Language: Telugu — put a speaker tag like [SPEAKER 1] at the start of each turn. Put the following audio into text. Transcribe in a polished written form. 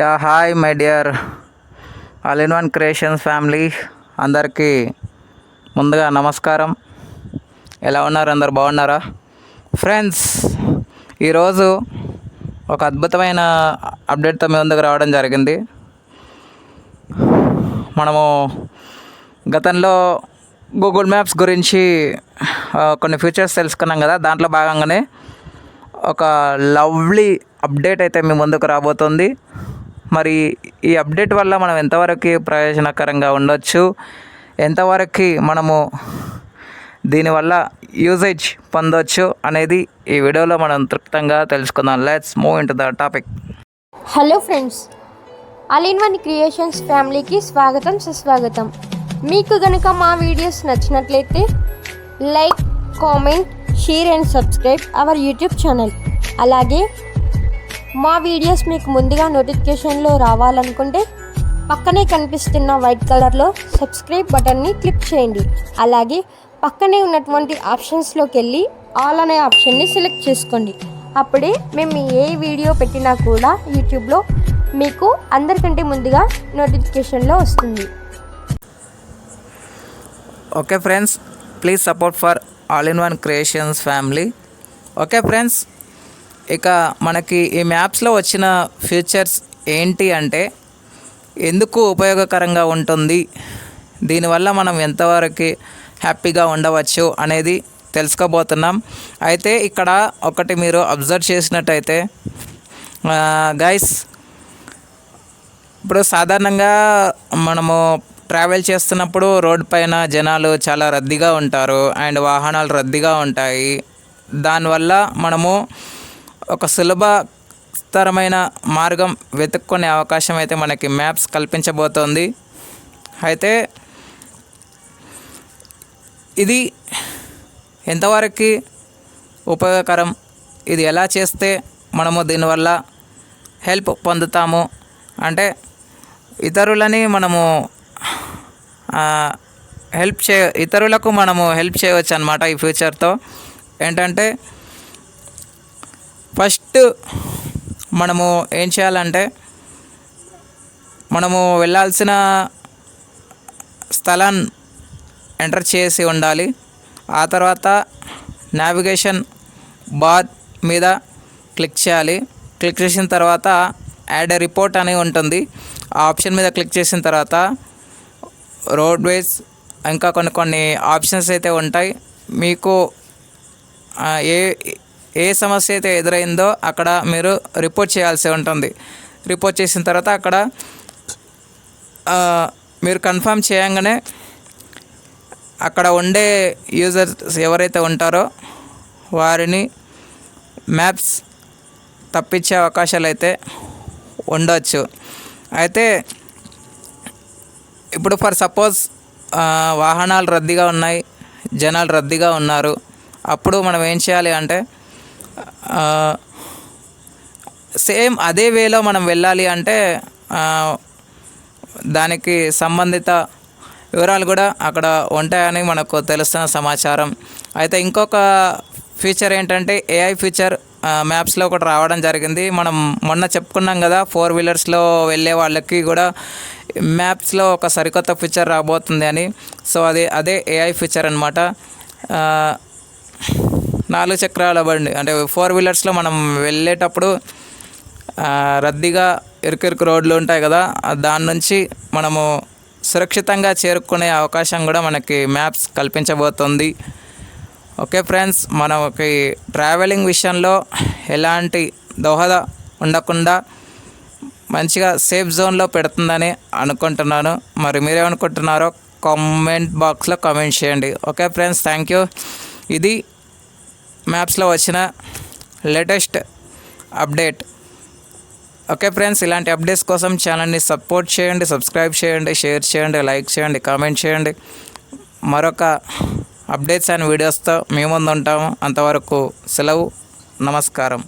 [SPEAKER 1] Hi my dear all in one creations family అందరికీ ముందుగా నమస్కారం. ఎలా ఉన్నారు? అందరు బాగున్నారా ఫ్రెండ్స్? ఈరోజు ఒక అద్భుతమైన అప్డేట్తో మీ ముందుకు రావడం జరిగింది. మనము గతంలో గూగుల్ మ్యాప్స్ గురించి కొన్ని ఫీచర్స్ తెలుసుకున్నాం కదా. దాంట్లో భాగంగానే ఒక లవ్లీ అప్డేట్ అయితే మీ ముందుకు రాబోతుంది. మరి ఈ అప్డేట్ వల్ల మనం ఎంతవరకు ప్రయోజనకరంగా ఉండొచ్చు, ఎంతవరకు మనము దీనివల్ల యూజేజ్ పొందొచ్చు అనేది ఈ వీడియోలో మనం తృప్తంగా తెలుసుకుందాం. Let's move into the topic.
[SPEAKER 2] Hello friends, all in one creations ఫ్యామిలీకి స్వాగతం, సుస్వాగతం. మీకు గనుక మా వీడియోస్ నచ్చినట్లయితే like, comment, share and subscribe our YouTube channel. అలాగే మా వీడియోస్ మీకు ముందుగా నోటిఫికేషన్లో రావాలనుకుంటే పక్కనే కనిపిస్తున్న వైట్ కలర్లో సబ్స్క్రైబ్ బటన్ని క్లిక్ చేయండి. అలాగే పక్కనే ఉన్నటువంటి ఆప్షన్స్లోకి వెళ్ళి ఆల్ అనే ఆప్షన్ని సెలెక్ట్ చేసుకోండి. అప్పుడే మేము ఏ వీడియో పెట్టినా కూడా యూట్యూబ్లో మీకు అందరికంటే ముందుగా నోటిఫికేషన్లో వస్తుంది.
[SPEAKER 1] Okay friends, please support for all in one creations family. Okay friends, ఇక మనకి ఈ మ్యాప్స్లో వచ్చిన ఫీచర్స్ ఏంటి అంటే ఎందుకు ఉపయోగకరంగా ఉంటుంది, దీనివల్ల మనం ఎంతవరకు హ్యాపీగా ఉండవచ్చు అనేది తెలుసుకోబోతున్నాం. అయితే ఇక్కడ ఒకటి మీరు అబ్జర్వ్ చేసినట్టయితే గైస్, ఇప్పుడు సాధారణంగా మనము ట్రావెల్ చేస్తున్నప్పుడు రోడ్ పైన జనాలు చాలా రద్దీగా ఉంటారు అండ్ వాహనాలు రద్దీగా ఉంటాయి. దానివల్ల మనము ఒక సులభతరమైన మార్గం వెతుక్కునే అవకాశం అయితే మనకి మ్యాప్స్ కల్పించబోతోంది. అయితే ఇది ఎంతవరకు ఉపయోగకరం, ఇది ఎలా చేస్తే మనము దీనివల్ల హెల్ప్ పొందుతాము అంటే ఇతరులని మనము ఇతరులకు మనము హెల్ప్ చేయవచ్చు అన్నమాట. ఈ ఫ్యూచర్తో ఏంటంటే ఫస్ట్ మనము ఏం చేయాలంటే మనము వెళ్ళాల్సిన స్థలాన్ని ఎంటర్ చేసి ఉండాలి. ఆ తర్వాత నావిగేషన్ బార్ మీద క్లిక్ చేయాలి. క్లిక్ చేసిన తర్వాత యాడ్ ఎ రిపోర్ట్ అని ఉంటుంది. ఆ ఆప్షన్ మీద క్లిక్ చేసిన తర్వాత రోడ్వేస్ ఇంకా కొన్ని ఆప్షన్స్ అయితే ఉంటాయి. మీకు ఏ సమస్య అయితే ఎదురైందో అక్కడ మీరు రిపోర్ట్ చేయాల్సి ఉంటుంది. రిపోర్ట్ చేసిన తర్వాత అక్కడ మీరు కన్ఫర్మ్ చేయగానే అక్కడ ఉండే యూజర్స్ ఎవరైతే ఉంటారో వారిని మ్యాప్స్ తప్పించే అవకాశాలు అయితే ఉండవచ్చు. అయితే ఇప్పుడు ఫర్ సపోజ్ వాహనాలు రద్దీగా ఉన్నాయి, జనాలు రద్దీగా ఉన్నారు. అప్పుడు మనం ఏం చేయాలి అంటే సేమ్ అదే వేలో మనం వెళ్ళాలి అంటే దానికి సంబంధిత వివరాలు కూడా అక్కడ ఉంటాయని మనకు తెలుస్తున్న సమాచారం. అయితే ఇంకొక ఫీచర్ ఏంటంటే ఏఐ ఫీచర్ మ్యాప్స్లో ఒకటి రావడం జరిగింది. మనం మొన్న చెప్పుకున్నాం కదా, 4 వీలర్స్లో వెళ్ళే వాళ్ళకి కూడా మ్యాప్స్లో ఒక సరికొత్త ఫీచర్ రాబోతుంది అని. సో అదే ఏఐ ఫీచర్ అనమాట. 4 చక్రాల బండి అంటే 4 వీలర్స్లో మనం వెళ్ళేటప్పుడు రద్దీగా ఇరుకు రోడ్లు ఉంటాయి కదా, దాని నుంచి మనము సురక్షితంగా చేరుకునే అవకాశం కూడా మనకి మ్యాప్స్ కల్పించబోతుంది. ఓకే ఫ్రెండ్స్, మనకి ట్రావెలింగ్ విషయంలో ఎలాంటి దోహద ఉండకుండా మంచిగా సేఫ్ జోన్లో పెడుతుందని అనుకుంటున్నాను. మరి మీరేమనుకుంటున్నారో కామెంట్ బాక్స్లో కామెంట్ చేయండి. Okay friends, thank you. ఇది మ్యాప్స్లో వచ్చిన లేటెస్ట్ అప్డేట్. ఓకే ఫ్రెండ్స్, ఇలాంటి అప్డేట్స్ కోసం ఛానల్ని సపోర్ట్ చేయండి, సబ్స్క్రైబ్ చేయండి, షేర్ చేయండి, లైక్ చేయండి, కామెంట్ చేయండి. మరొక అప్డేట్స్ అండ్ వీడియోస్తో మీ ముందు ఉంటాము. అంతవరకు సెలవు, నమస్కారం.